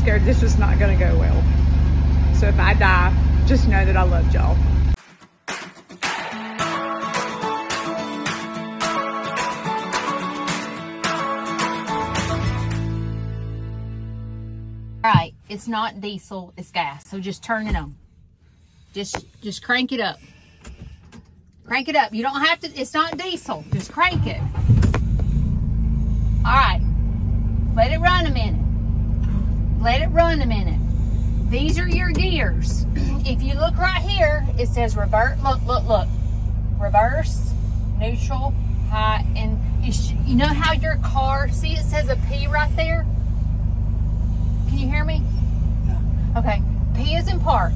scared this was not gonna go well. So if I die, just know that I loved y'all. All right, it's not diesel, it's gas. So just turn it on. Just crank it up. Crank it up. You don't have to, it's not diesel. Just crank it. All right, let it run a minute. Let it run a minute. These are your gears. If you look right here, it says reverse. Look. Reverse, neutral, high, and you know how your car, see it says a P right there? Can you hear me? Yeah. Okay, P is in park.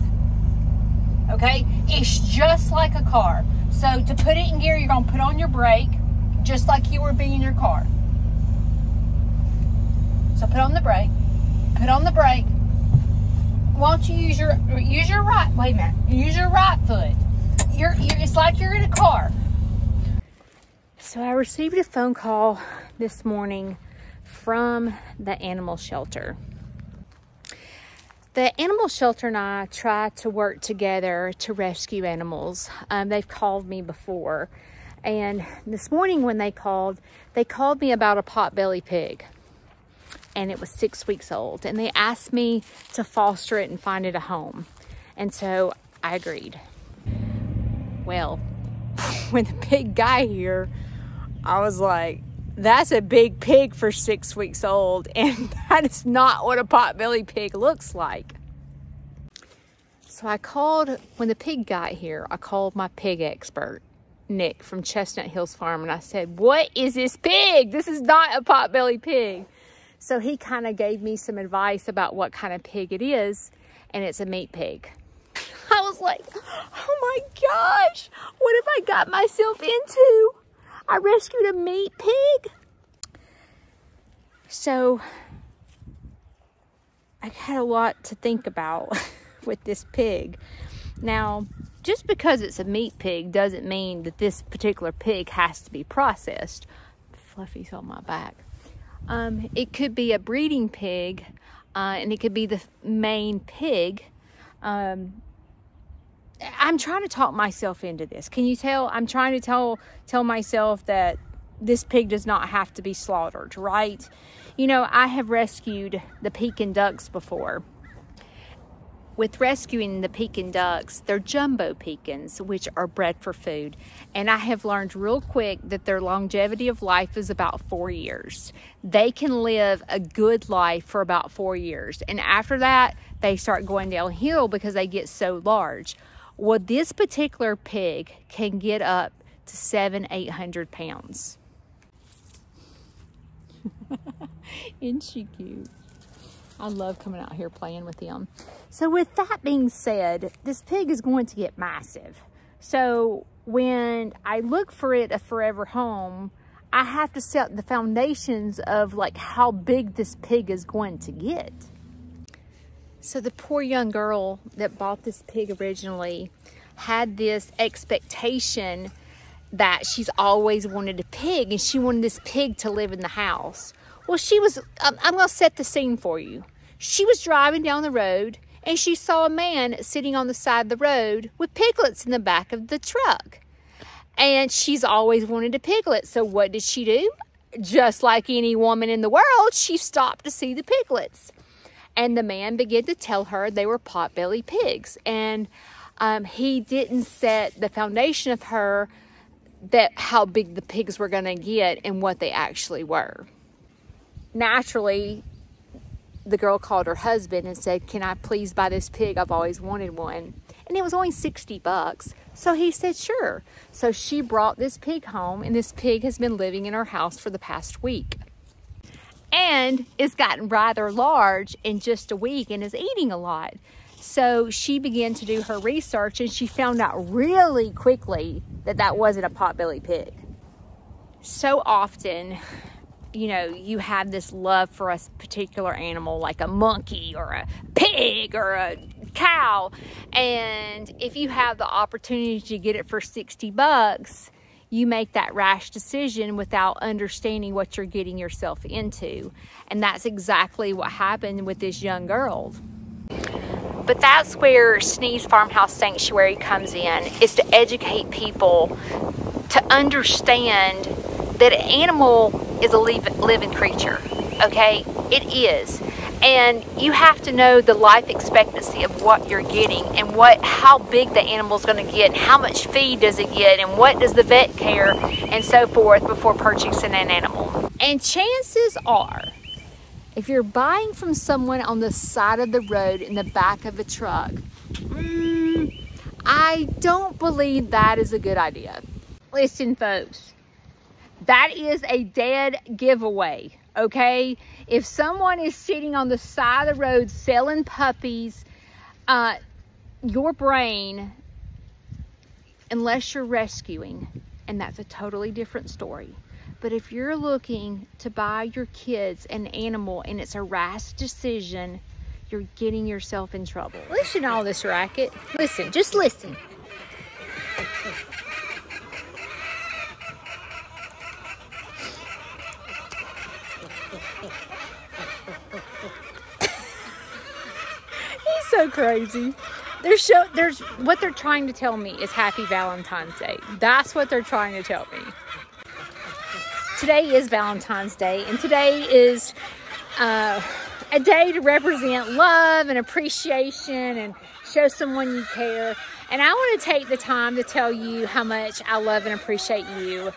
Okay, it's just like a car. So to put it in gear, you're gonna put on your brake, just like you would be in your car. So put on the brake, put on the brake. Why don't you use your right, wait a minute, use your right foot. It's like you're in a car. So I received a phone call this morning from the animal shelter. The animal shelter and I try to work together to rescue animals. They've called me before. And this morning when they called me about a potbelly pig. And it was 6 weeks old. And they asked me to foster it and find it a home. And so I agreed. Well, when the pig got here, I was like, that's a big pig for 6 weeks old, and that is not what a potbelly pig looks like. So I called, when the pig got here, I called my pig expert, Nick from Chestnut Hills Farm, and I said, what is this pig? This is not a potbelly pig. So he kind of gave me some advice about what kind of pig it is, and it's a meat pig. I was like, oh my gosh, what have I got myself into? I rescued a meat pig. So I had a lot to think about with this pig. Now, just because it's a meat pig doesn't mean that this particular pig has to be processed. Fluffy's on my back. It could be a breeding pig, and it could be the main pig. I'm trying to talk myself into this. Can you tell? I'm trying to tell myself that this pig does not have to be slaughtered, right? You know, I have rescued the Pekin ducks before. With rescuing the Pekin ducks, they're jumbo Pekins, which are bred for food. And I have learned real quick that their longevity of life is about 4 years. They can live a good life for about 4 years. And after that, they start going downhill because they get so large. Well, this particular pig can get up to 700-800 pounds. Isn't she cute? I love coming out here playing with him. So with that being said, this pig is going to get massive. So when I look for it a forever home, I have to set the foundations of like how big this pig is going to get. So the poor young girl that bought this pig originally had this expectation that she's always wanted a pig, and she wanted this pig to live in the house. Well, I'm going to set the scene for you. She was driving down the road and she saw a man sitting on the side of the road with piglets in the back of the truck. And she's always wanted a piglet. So what did she do? Just like any woman in the world, she stopped to see the piglets. And the man began to tell her they were potbelly pigs. And he didn't set the foundation of her that how big the pigs were going to get and what they actually were. Naturally, the girl called her husband and said, can I please buy this pig? I've always wanted one. And it was only 60 bucks. So he said, sure. So she brought this pig home, and this pig has been living in our house for the past week. And it's gotten rather large in just a week and is eating a lot. So she began to do her research, and she found out really quickly that that wasn't a potbelly pig. So often, you know, you have this love for a particular animal, like a monkey or a pig or a cow. And if you have the opportunity to get it for 60 bucks, you make that rash decision without understanding what you're getting yourself into. And that's exactly what happened with this young girl. But that's where Snead's Farmhouse Sanctuary comes in, is to educate people to understand that an animal is a living creature, okay? It is. And you have to know the life expectancy of what you're getting and how big the animal's going to get, and how much feed does it get, and what does the vet care, and so forth, before purchasing an animal. And chances are, if you're buying from someone on the side of the road in the back of a truck, I don't believe that is a good idea. Listen, folks, that is a dead giveaway, okay? If someone is sitting on the side of the road selling puppies, your brain, unless you're rescuing, and that's a totally different story. But if you're looking to buy your kids an animal and it's a rash decision, you're getting yourself in trouble. Listen to all this racket. Listen, just listen. He's so crazy. What they're trying to tell me is Happy Valentine's Day. That's what they're trying to tell me. Today is Valentine's Day, and today is a day to represent love and appreciation and show someone you care. And I want to take the time to tell you how much I love and appreciate you.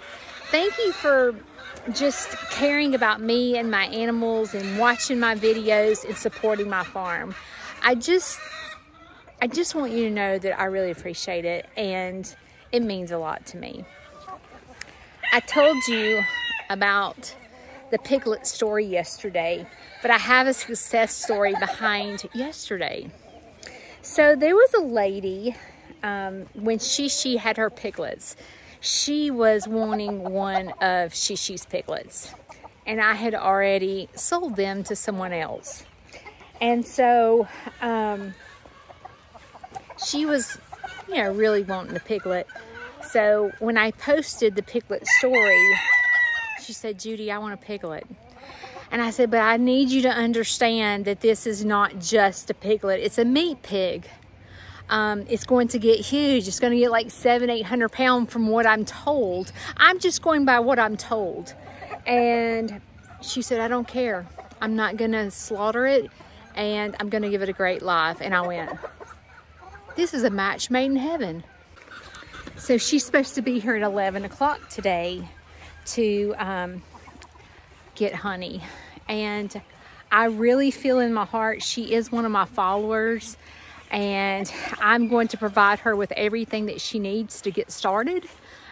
Thank you for just caring about me and my animals and watching my videos and supporting my farm. I just want you to know that I really appreciate it, and it means a lot to me. I told you about the Piglet story yesterday, but I have a success story behind yesterday. So there was a lady, when Shishi had her piglets, she was wanting one of Shishi's piglets, and I had already sold them to someone else. And so she was, really wanting the piglet. So when I posted the Piglet story, she said, "Judy, I want a piglet." And I said, "But I need you to understand that this is not just a piglet. It's a meat pig. It's going to get huge. It's going to get like 700-800 pounds from what I'm told. I'm just going by what I'm told." And she said, "I don't care. I'm not going to slaughter it, and I'm going to give it a great life." And I went, this is a match made in heaven. So she's supposed to be here at 11 o'clock today to get honey. And I really feel in my heart she is one of my followers, and I'm going to provide her with everything that she needs to get started.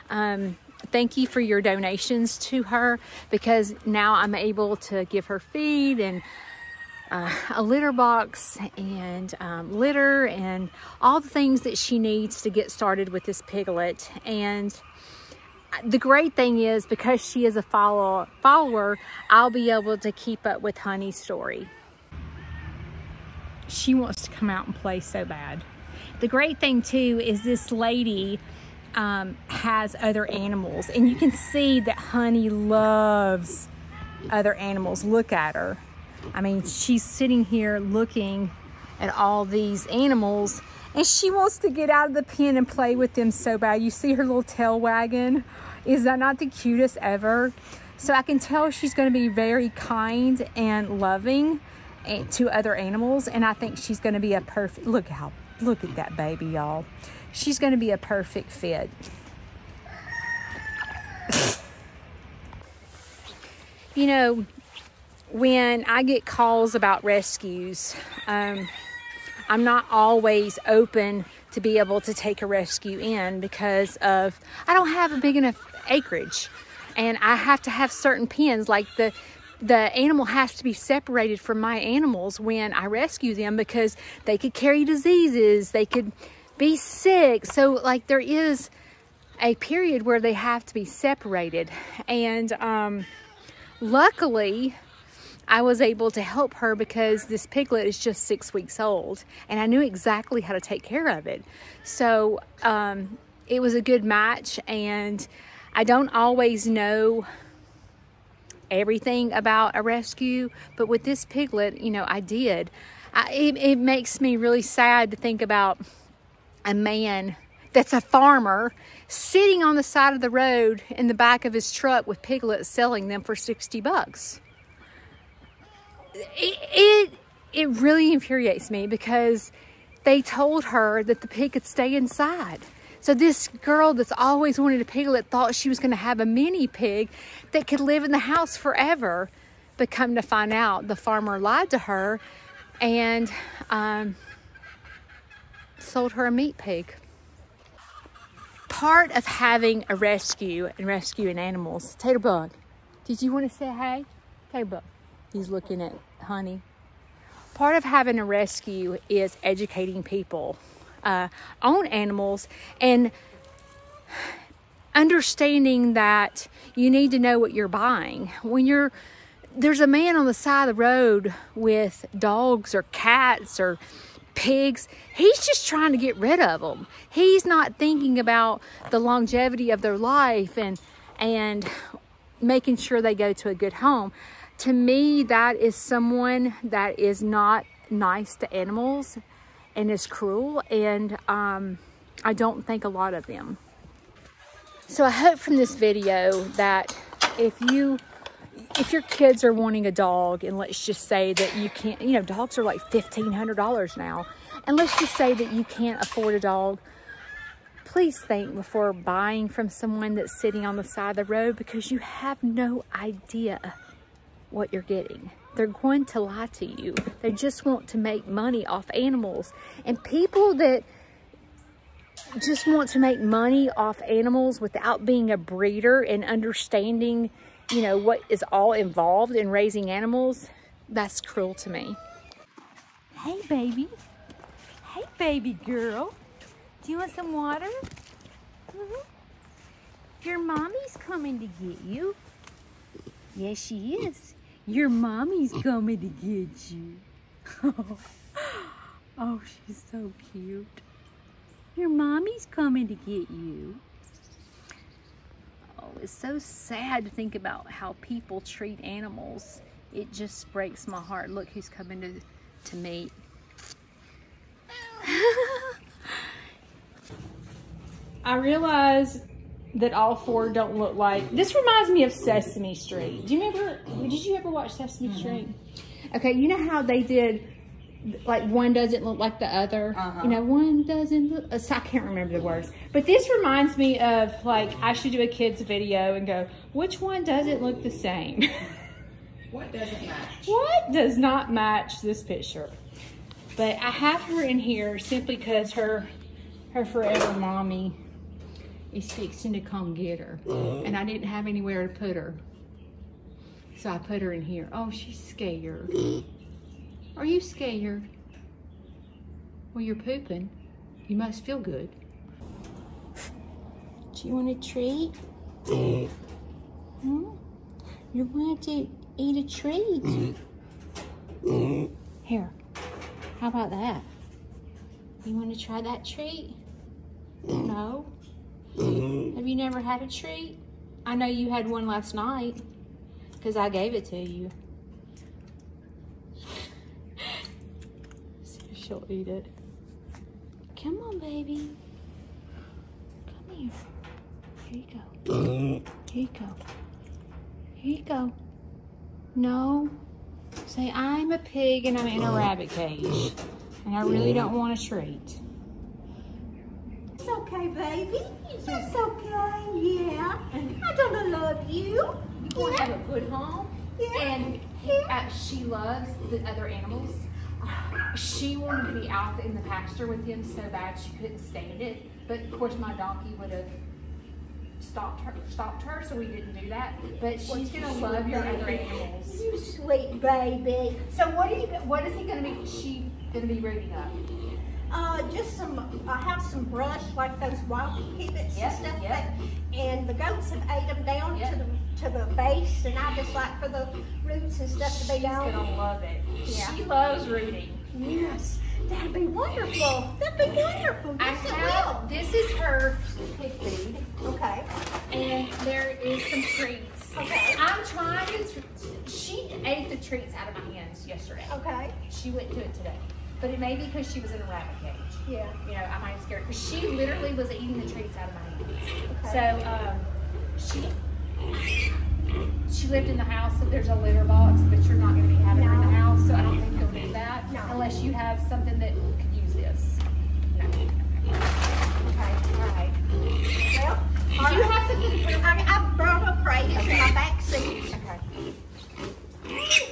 Thank you for your donations to her, because now I'm able to give her feed and a litter box and litter and all the things that she needs to get started with this piglet. And the great thing is, because she is a follower, I'll be able to keep up with Honey's story. She wants to come out and play so bad. The great thing too is this lady has other animals, and you can see that Honey loves other animals. Look at her. I mean, she's sitting here looking at all these animals, and she wants to get out of the pen and play with them so bad. You see her little tail wagging. Is that not the cutest ever? So I can tell she's going to be very kind and loving to other animals, and I think she's going to be a perfect, look at that baby, y'all. She's going to be a perfect fit. You know, when I get calls about rescues, I'm not always open to be able to take a rescue in, because of I don't have a big enough acreage, and I have to have certain pens. Like the animal has to be separated from my animals when I rescue them, because they could carry diseases, they could be sick. So like there is a period where they have to be separated, and luckily I was able to help her, because this piglet is just 6 weeks old, and I knew exactly how to take care of it. So it was a good match, and I don't always know everything about a rescue, but with this piglet, you know, I did. It makes me really sad to think about a man that's a farmer sitting on the side of the road in the back of his truck with piglets, selling them for $60. It really infuriates me because they told her that the pig could stay inside. So this girl that's always wanted a piglet thought she was going to have a mini pig that could live in the house forever. But come to find out, the farmer lied to her and sold her a meat pig. Part of having a rescue and rescuing animals. Taterbug, did you want to say hey? Taterbug, he's looking at Honey. Part of having a rescue is educating people on animals and understanding that you need to know what you're buying. When there's a man on the side of the road with dogs or cats or pigs, he's just trying to get rid of them. He's not thinking about the longevity of their life and making sure they go to a good home. To me, that is someone that is not nice to animals and is cruel, and I don't think a lot of them. So I hope from this video that if your kids are wanting a dog, and let's just say that you can't, you know, dogs are like $1,500 now, and let's just say that you can't afford a dog, please think before buying from someone that's sitting on the side of the road, because you have no idea what you're getting. They're going to lie to you. They just want to make money off animals. And people that just want to make money off animals without being a breeder and understanding, you know, what is all involved in raising animals, that's cruel to me. Hey, baby. Hey, baby girl. Do you want some water? Your mommy's coming to get you. Yes, she is. Your mommy's coming to get you. Oh, she's so cute. Your mommy's coming to get you. Oh, it's so sad to think about how people treat animals. It just breaks my heart. Look who's coming to meet. I realize that all four don't look like, this reminds me of Sesame Street. Did you ever watch Sesame Street? Okay, you know how they did, like one doesn't look like the other? You know, one doesn't look, I can't remember the words. But this reminds me of, like, I should do a kid's video and go, which one doesn't look the same? What doesn't match? What does not match this picture? But I have her in here simply because her forever mommy is fixing to come get her. And I didn't have anywhere to put her. So I put her in here. Oh, she's scared. Are you scared? Well, you're pooping. You must feel good. Do you want a treat? Hmm? You want to eat a treat? Here. How about that? You want to try that treat? No? Have you never had a treat? I know you had one last night because I gave it to you. See if she'll eat it. Come on, baby. Come here. Here you go. Here you go. Here you go. No. Say, I'm a pig and I'm in a rabbit cage. And I really don't want a treat. It's okay, baby. It's okay, yeah. I'm gonna love you. You want to have a good home. Yeah. And she loves the other animals. She wanted to be out in the pasture with him so bad she couldn't stand it. But of course my donkey would have stopped her, so we didn't do that. But she's gonna love your other animals. You sweet baby. So what is he gonna be? She gonna be rooting up? Just I have some brush like those wild pivots and stuff. And the goats have ate them down to the base, and I just like for the roots and stuff to be down. She's gonna love it. Yeah. She loves rooting. Yes. That'd be wonderful. That'd be wonderful. Yes, it will. This is her pig feed. Okay. And there is some treats. Okay. I'm trying to, she ate the treats out of my hands yesterday. Okay. She wouldn't do it today. But it may be because she was in a rabbit cage. Yeah. You know, I might have scared her. Because she literally was eating the treats out of my hands. Okay. So, she lived in the house, so there's a litter box, but you're not going to be having her in the house, so I don't think you'll do that. No. Unless you have something that could use this. No. Okay. All right. Well, Do you have something to put in? I brought a crate in my back seat. Okay.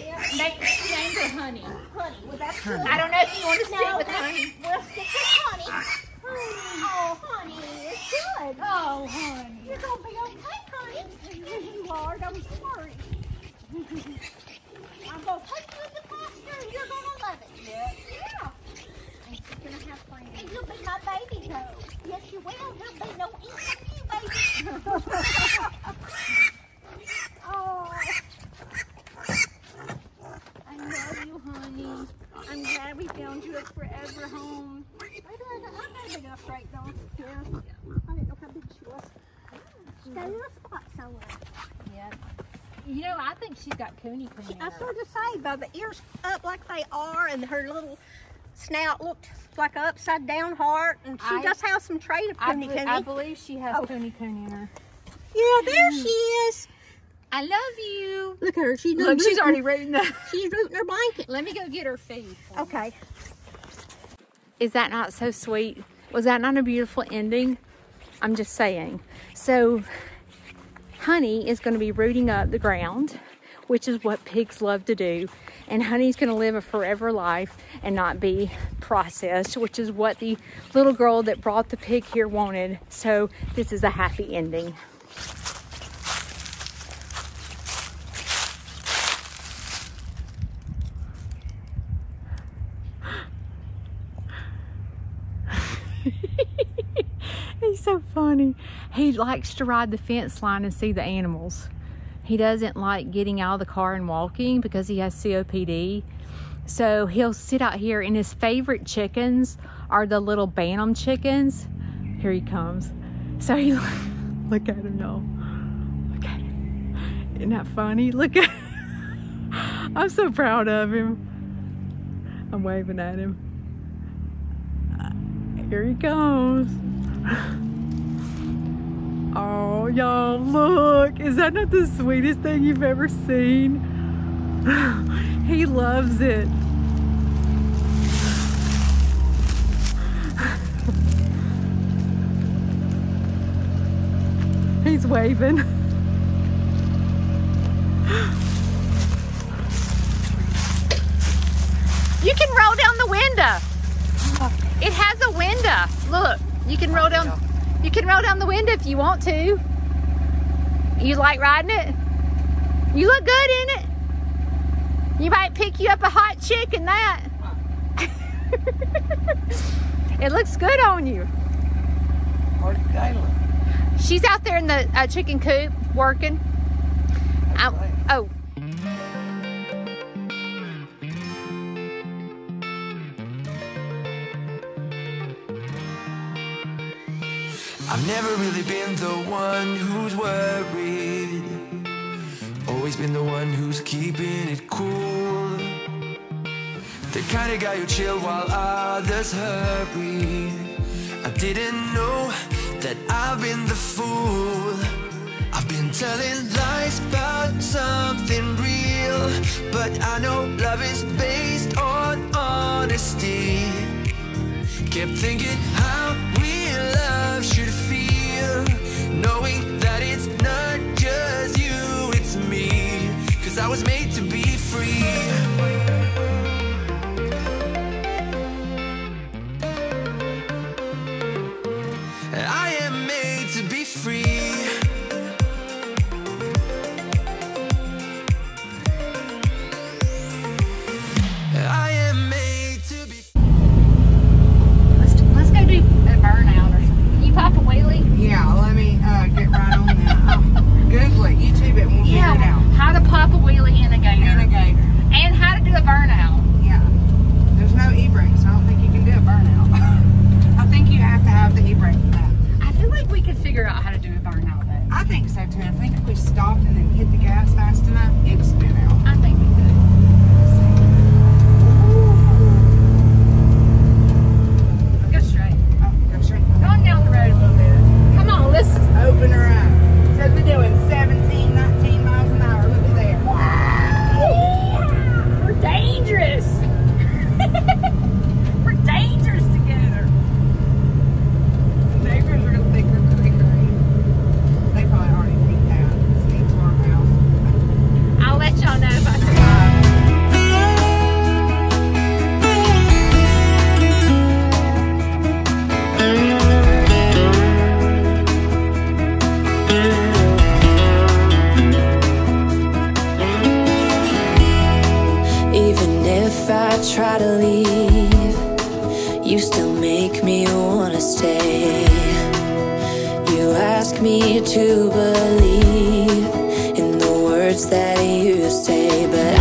Yeah. She named her Honey. Honey, well, that's good. I don't know if you want to stick No, with Honey. we'll stick with Honey. Oh, Honey, it's good. Oh, Honey. You're going to be okay, Honey. You are. Don't worry. I'm going to take you in the pasture and you're going to love it. Yeah. And you're going to have friends. And you'll be my baby, though. Yes, you will. There'll be no eating you, baby. Oh. I love you, honey. I'm glad we found you a forever home. I had enough right down here. I didn't know how big she was. She's got a little spot somewhere. Yeah. You know, I think she's got Cooney in I her. sort of say, by the ears up like they are, and her little snout looked like an upside down heart, and she just has some trait of Cooney. I believe she has Cooney in her. Yeah, there she is. I love you. Look at her. She's already rooting the... She's rooting her blanket. Let me go get her feed. Okay. Is that not so sweet? Was that not a beautiful ending? I'm just saying. So, Honey is going to be rooting up the ground, which is what pigs love to do. And Honey's going to live a forever life and not be processed, which is what the little girl that brought the pig here wanted. So, this is a happy ending. He's so funny. He likes to ride the fence line and see the animals. He doesn't like getting out of the car and walking because he has COPD. So he'll sit out here, and his favorite chickens are the little bantam chickens. Here he comes. So he, look at him, y'all. Look at him. Isn't that funny? Look at him. I'm so proud of him. I'm waving at him. Here he goes. Oh, y'all, look. Is that not the sweetest thing you've ever seen? He loves it. He's waving. You can roll down the window. It has a window. Look, you can roll down. You can roll down the window if you want to. You like riding it? You look good in it. You might pick you up a hot chick in that. It looks good on you. Where's Kayla? She's out there in the chicken coop working. Oh. I've never really been the one who's worried. Always been the one who's keeping it cool. The kind of guy who chill while others hurry. I didn't know that I've been the fool. I've been telling lies about something real, but I know love is based on honesty. Kept thinking how real love should feel, knowing that it's not just you, it's me. 'Cause I was made to be free. I am made to be free. I am made to be free. Let's go do stopped and then hit the gas fast enough, it'd spin out. I think we could. Go straight. Oh, go straight. Going down the road a little bit. Come on, let's. Open her up. Says we're doing 17, 19 miles an hour. Look at there. Yeah, we're dangerous. We're dangerous together. The neighbors are gonna think we're pretty great. They probably already think that. Snead's Farmhouse. I'll let y'all know if I survive. Even if I try to leave, you still make me wanna stay. You ask me to believe in the words that you say, but